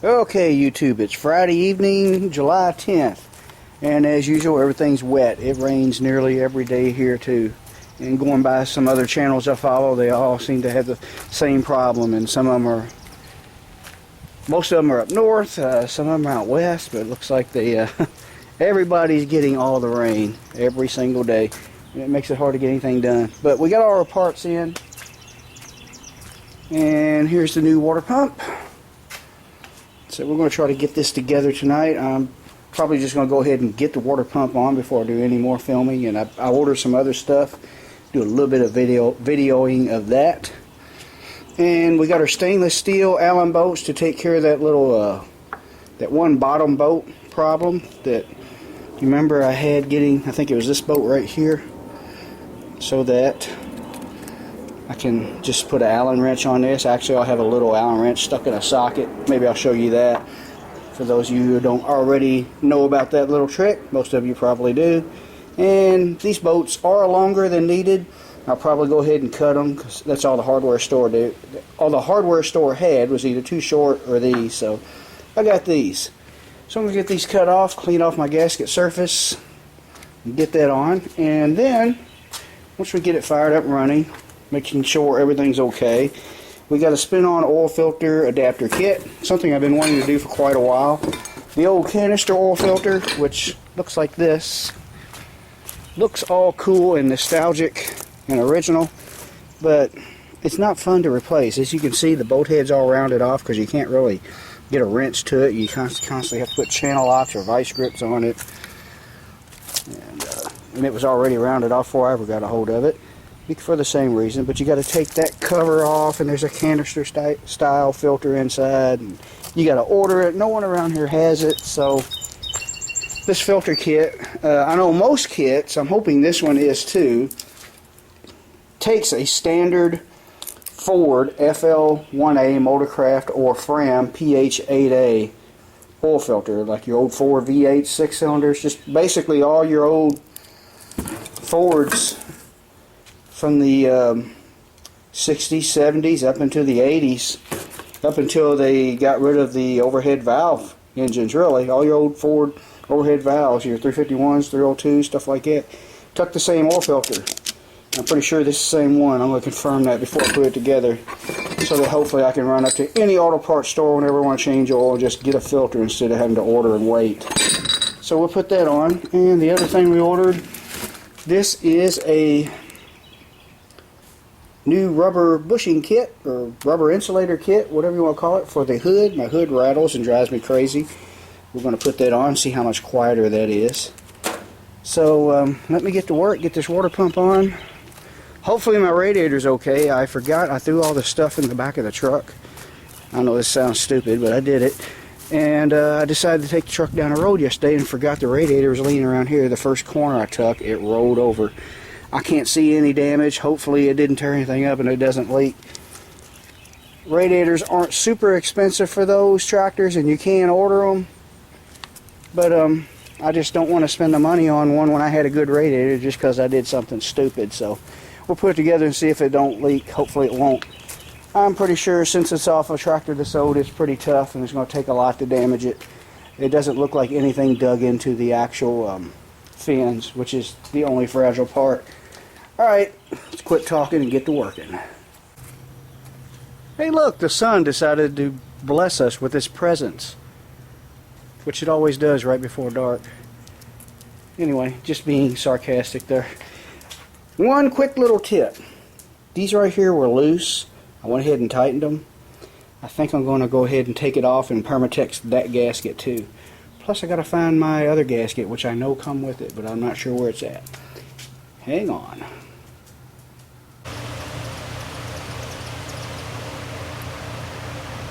Okay, YouTube, it's Friday evening, July 10th, and as usual, everything's wet. It rains nearly every day here, too. And going by some other channels I follow, they all seem to have the same problem, and some of them are, most of them are up north, some of them are out west, but it looks like they, everybody's getting all the rain every single day. And it makes it hard to get anything done. But we got all our parts in, and here's the new water pump. So we're going to try to get this together tonight. I'm probably just going to go ahead and get the water pump on before I do any more filming. And I ordered some other stuff. Do a little bit of videoing of that. And we got our stainless steel Allen bolts to take care of that little, that one bottom bolt problem that you remember I had getting, I think it was this bolt right here. So that I can just put an Allen wrench on this. Actually, I'll have a little Allen wrench stuck in a socket. Maybe I'll show you that. For those of you who don't already know about that little trick, most of you probably do. And these bolts are longer than needed. I'll probably go ahead and cut them because that's all the hardware store did. All the hardware store had was either too short or these. So I got these. So I'm going to get these cut off, clean off my gasket surface, and get that on. And then, once we get it fired up and running, making sure everything's okay, we got a spin-on oil filter adapter kit, something I've been wanting to do for quite a while. The old canister oil filter, which looks like this, looks all cool and nostalgic and original, but it's not fun to replace. As you can see, the bolt head's all rounded off because you can't really get a wrench to it. You constantly have to put channel locks or vice grips on it, and it was already rounded off before I ever got a hold of it, for the same reason. But you got to take that cover off, and there's a canister style filter inside, and you got to order it. No one around here has it. So this filter kit, I know most kits, I'm hoping this one is too, takes a standard Ford FL1A Motorcraft or Fram PH8A oil filter, like your old Ford V8 6-cylinders, just basically all your old Fords from the 60s, 70s, up into the 80s, up until they got rid of the overhead valve engines, really. All your old Ford overhead valves, your 351s, 302s, stuff like that, took the same oil filter. I'm pretty sure this is the same one. I'm going to confirm that before I put it together, so that hopefully I can run up to any auto parts store whenever I want to change oil and just get a filter instead of having to order and wait. So we'll put that on. And the other thing we ordered, this is a new rubber bushing kit, or rubber insulator kit, whatever you want to call it, for the hood. My hood rattles and drives me crazy. We're going to put that on, see how much quieter that is. So let me get to work, get this water pump on. Hopefully my radiator's okay. I forgot I threw all the stuff in the back of the truck. I know this sounds stupid, but I did it. And I decided to take the truck down the road yesterday and forgot the radiator was leaning around here. The first corner I took, it rolled over. I can't see any damage. Hopefully it didn't tear anything up and it doesn't leak. Radiators aren't super expensive for those tractors, and you can order them. But I just don't want to spend the money on one when I had a good radiator just because I did something stupid. So we'll put it together and see if it don't leak. Hopefully it won't. I'm pretty sure since it's off a tractor that's old, it's pretty tough and it's going to take a lot to damage it. It doesn't look like anything dug into the actual fins, which is the only fragile part. Alright, let's quit talking and get to working. Hey look, the sun decided to bless us with its presence, which it always does right before dark. Anyway, just being sarcastic there. One quick little tip. These right here were loose. I went ahead and tightened them. I think I'm going to go ahead and take it off and permatex that gasket too. Plus I got to find my other gasket, which I know come with it, but I'm not sure where it's at. Hang on.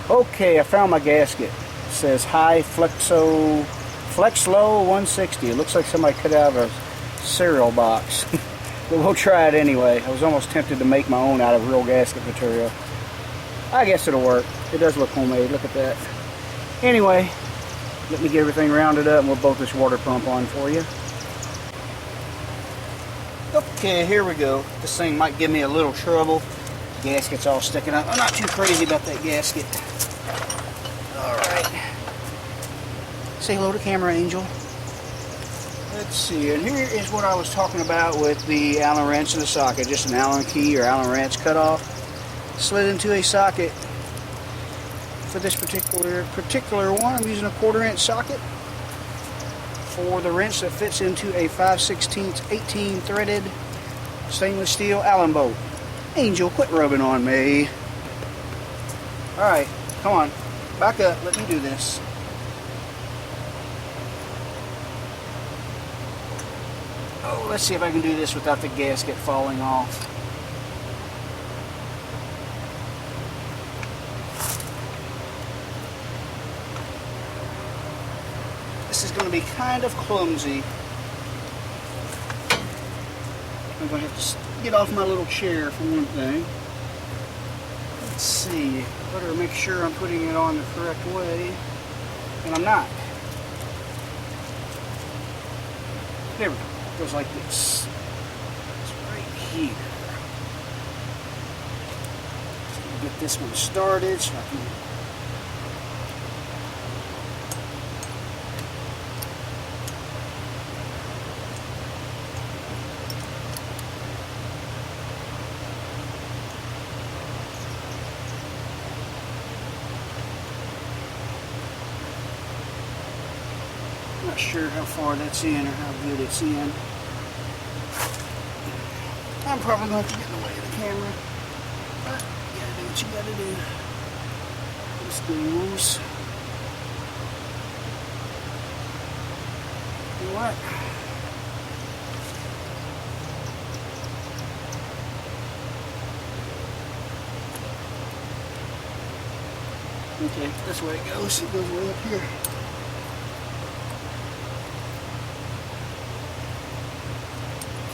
Okay, I found my gasket. It says High Flexlo 160. It looks like somebody cut out of a cereal box. But we'll try it anyway. I was almost tempted to make my own out of real gasket material. I guess it'll work. It does look homemade. Look at that. Anyway, let me get everything rounded up and we'll bolt this water pump on for you. Okay, here we go. This thing might give me a little trouble. The gasket's all sticking up. I'm not too crazy about that gasket. Alright. Say hello to camera, Angel. Let's see, and here is what I was talking about with the Allen wrench in the socket. Just an Allen key or Allen wrench cut off. Slid into a socket. For this particular one, I'm using a 1/4 inch socket for the wrench that fits into a 5/16 18 threaded stainless steel Allen bolt. Angel, quit rubbing on me. Alright, come on. Back up. Let me do this. Oh, let's see if I can do this without the gasket falling off. This is going to be kind of clumsy. I'm going to have to get off my little chair for one thing. Let's see. Better make sure I'm putting it on the correct way. And I'm not. There we go. It goes like this. It's right here. Just gonna get this one started so I can. Not sure how far that's in or how good it's in. I'm probably going to have to get in the way of the camera. But you gotta do what you gotta do. This thing moves. You know what? Okay, that's where it goes. It goes way up here.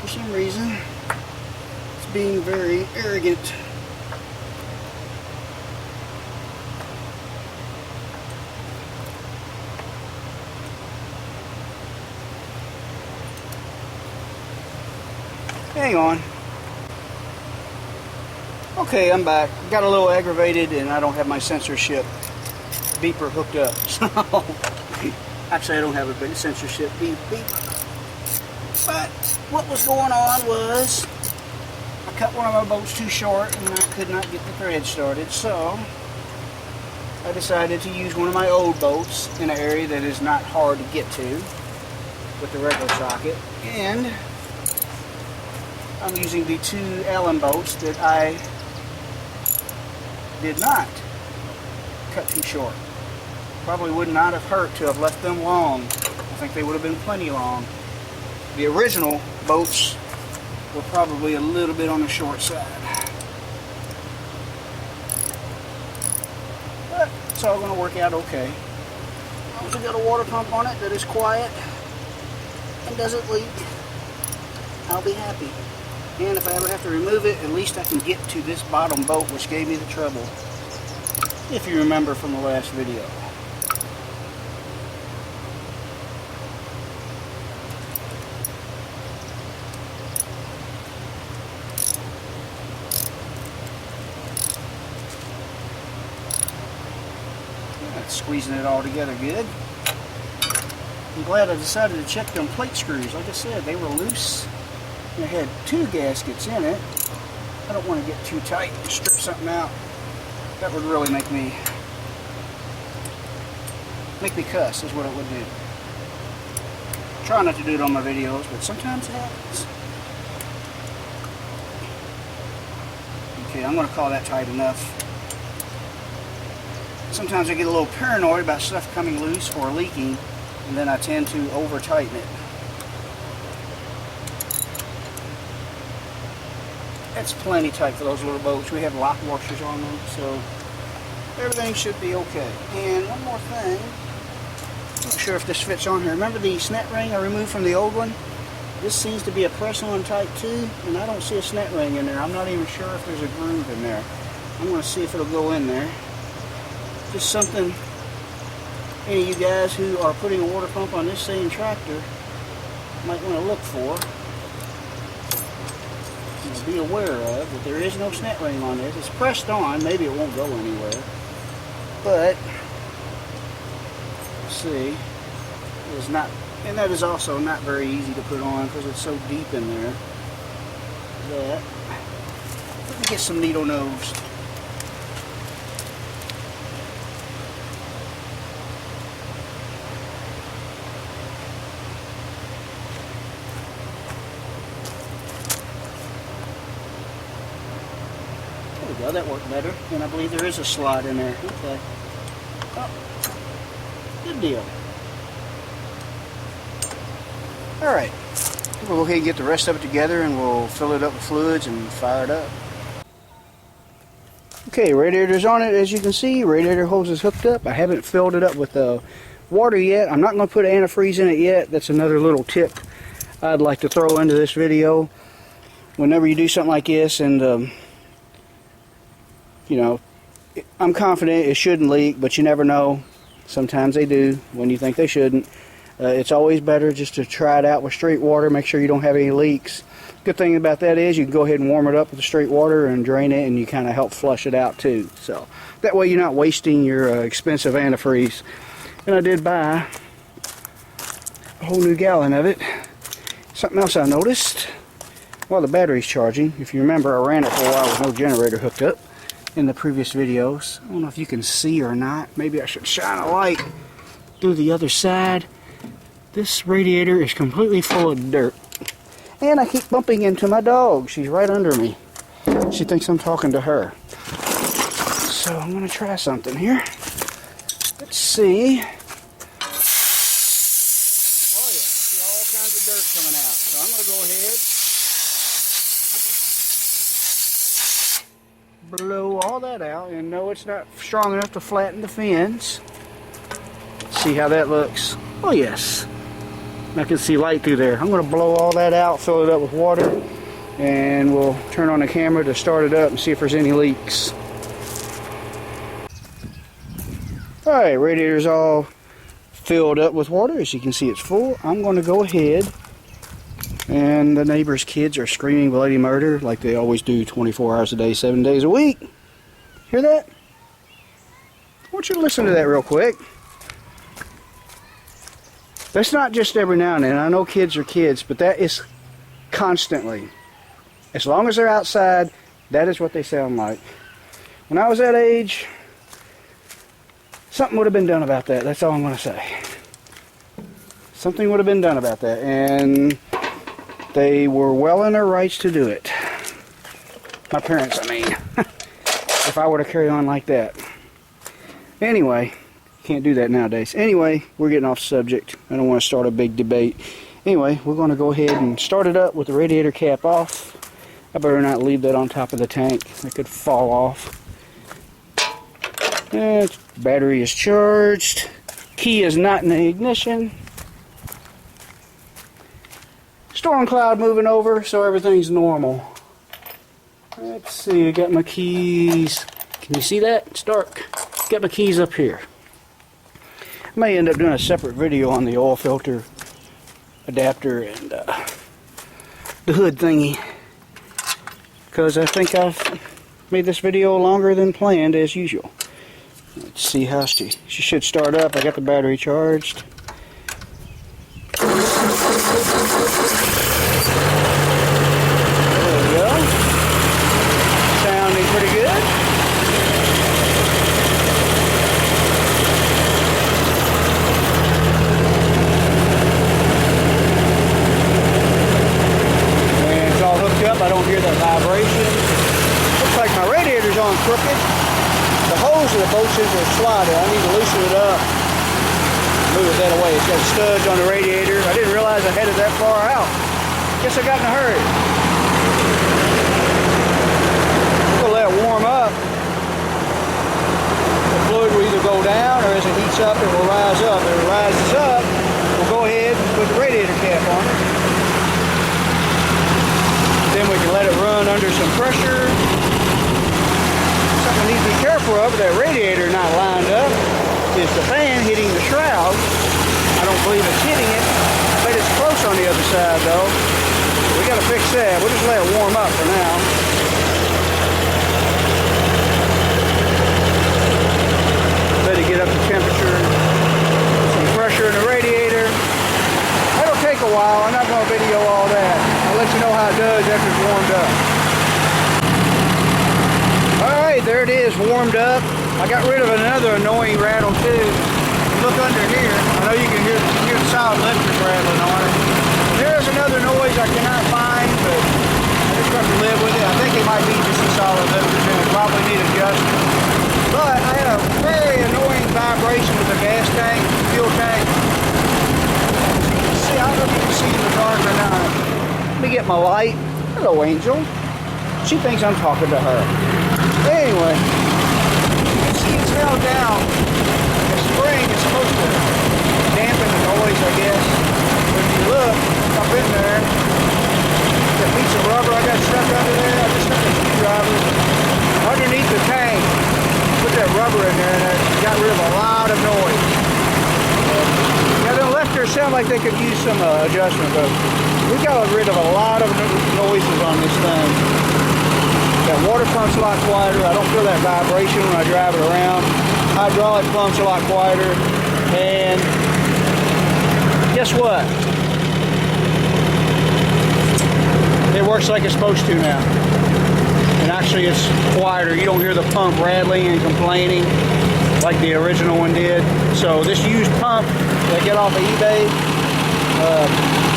For some reason, it's being very arrogant. Hang on. Okay, I'm back. Got a little aggravated and I don't have my censorship beeper hooked up. So, actually I don't have a censorship beeper. But what was going on was I cut one of my bolts too short and I could not get the thread started, so I decided to use one of my old bolts in an area that is not hard to get to with the regular socket, and I'm using the 2 Allen bolts that I did not cut too short. Probably would not have hurt to have left them long. I think they would have been plenty long. The original bolts were probably a little bit on the short side. But it's all going to work out okay. As long as we got a water pump on it that is quiet and doesn't leak, I'll be happy. And if I ever have to remove it, at least I can get to this bottom bolt, which gave me the trouble, if you remember from the last video. Squeezing it all together good. I'm glad I decided to check them plate screws. Like I said, they were loose. They had 2 gaskets in it. I don't want to get too tight and strip something out. That would really make me cuss, is what it would do. Try not to do it on my videos, but sometimes it happens. Okay, I'm going to call that tight enough. Sometimes I get a little paranoid about stuff coming loose or leaking, and then I tend to over-tighten it. That's plenty tight for those little boats. We have lock washers on them, so everything should be okay. And one more thing, I'm not sure if this fits on here. Remember the snet ring I removed from the old one? This seems to be a press-on type too, and I don't see a snet ring in there. I'm not even sure if there's a groove in there. I'm going to see if it'll go in there. Just something any of you guys who are putting a water pump on this same tractor might want to look for. Be aware of that there is no snet ring on this. It's pressed on. Maybe it won't go anywhere, but See, it's not, and that is also not very easy to put on because it's so deep in there. That, let me get some needle nose. There we go, that worked better. And I believe there is a slot in there. Okay. Oh, good deal. Alright, we'll go ahead and get the rest of it together and we'll fill it up with fluids and fire it up. Okay, radiator's on it, as you can see. Radiator hose is hooked up. I haven't filled it up with water yet. I'm not going to put antifreeze in it yet. That's another little tip I'd like to throw into this video. Whenever you do something like this, and you know, I'm confident it shouldn't leak, but you never know. Sometimes they do when you think they shouldn't. It's always better just to try it out with straight water, make sure you don't have any leaks. Good thing about that is you can go ahead and warm it up with the straight water and drain it, and you kind of help flush it out too. So that way you're not wasting your expensive antifreeze. And I did buy a whole new gallon of it. Something else I noticed, while the battery's charging, if you remember, I ran it for a while with no generator hooked up in the previous videos. I don't know if you can see or not. Maybe I should shine a light through the other side. This radiator is completely full of dirt. And I keep bumping into my dog. She's right under me. She thinks I'm talking to her. So I'm going to try something here. Let's see. Oh yeah, I see all kinds of dirt coming out. So I'm going to go ahead, blow all that out. And no, it's not strong enough to flatten the fins. Let's see how that looks. Oh yes. I can see light through there. I'm going to blow all that out, fill it up with water, and we'll turn on the camera to start it up and see if there's any leaks. Alright, radiator's all filled up with water. As you can see, it's full. I'm going to go ahead, and the neighbor's kids are screaming bloody murder like they always do 24 hours a day, 7 days a week. Hear that? I want you to listen to that real quick. That's not just every now and then. I know kids are kids, but that is constantly. As long as they're outside, that is what they sound like. When I was that age, something would have been done about that. That's all I'm going to say. Something would have been done about that. And they were well in their rights to do it. My parents, I mean. If I were to carry on like that. Anyway. Can't do that nowadays. Anyway, we're getting off subject. I don't want to start a big debate. Anyway, we're going to go ahead and start it up with the radiator cap off. I better not leave that on top of the tank. It could fall off. And battery is charged. Key is not in the ignition. Storm cloud moving over, so everything's normal. Let's see, I got my keys. Can you see that? It's dark. Got my keys up here. I may end up doing a separate video on the oil filter adapter and the hood thingy, because I think I've made this video longer than planned as usual. Let's see how she should start up. I got the battery charged. There we go. Sounding pretty good. I don't hear that vibration. Looks like my radiator's on crooked. The hose of the boat scissors are slotted. I need to loosen it up. Move it that away. It's got studs on the radiator. I didn't realize I had it that far out. Guess I got in a hurry. We'll let it warm up. The fluid will either go down, or as it heats up, it will rise up. If it rises up, we'll go ahead and put the radiator cap on it. Then we can let it run under some pressure. Something I need to be careful of with that radiator not lined up is the fan hitting the shroud. I don't believe it's hitting it. I bet it's close on the other side though. We got to fix that. We'll just let it warm up for now. Let it get up to temperature. Some up. I got rid of another annoying rattle too. Look under here. I know you can hear the solid electric rattling on it. There's another noise I cannot find, but I just have to live with it. I think it might be just the solid electric and it probably need adjustment. But I had a very annoying vibration with the gas tank, fuel tank. See, I don't know if you can see in the dark or not. Let me get my light. Hello, Angel. She thinks I'm talking to her. Anyway, you can see it's held down. The spring is supposed to dampen the noise, I guess. But if you look up in there, that piece of rubber I got stuck under there, I just stuck a screwdriver underneath the tank. Put that rubber in there and that got rid of a lot of noise. Now the electors sound like they could use some adjustment, but we got rid of a lot of noises on this thing. That water pump's a lot quieter. I don't feel that vibration when I drive it around. Hydraulic pump's a lot quieter. And guess what? It works like it's supposed to now. And actually it's quieter. You don't hear the pump rattling and complaining like the original one did. So this used pump that I get off of eBay,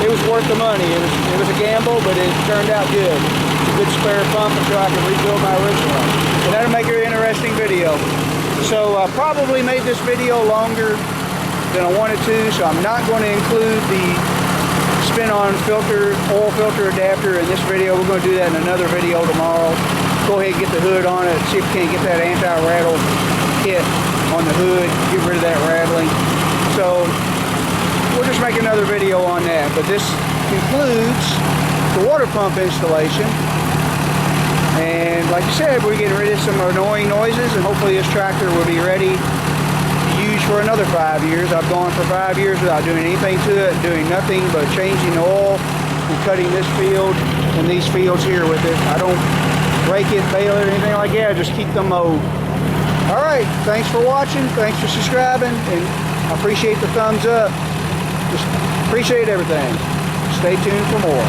it was worth the money. It was a gamble, but it turned out good. It's a good spare pump until I can rebuild my original one. And that'll make it an interesting video. So I probably made this video longer than I wanted to, so I'm not going to include the spin-on filter, oil filter adapter in this video. We're going to do that in another video tomorrow. Go ahead and get the hood on it, see if we can't get that anti-rattle kit on the hood, get rid of that rattling. So we'll just make another video on that. But this concludes the water pump installation. And like I said, we're getting rid of some annoying noises, and hopefully this tractor will be ready to use for another 5 years. I've gone for 5 years without doing anything to it, doing nothing but changing the oil and cutting this field and these fields here with it. I don't rake it, bale it, or anything like that. I just keep them mowed. All right, thanks for watching. Thanks for subscribing, and I appreciate the thumbs up. Just appreciate everything. Stay tuned for more.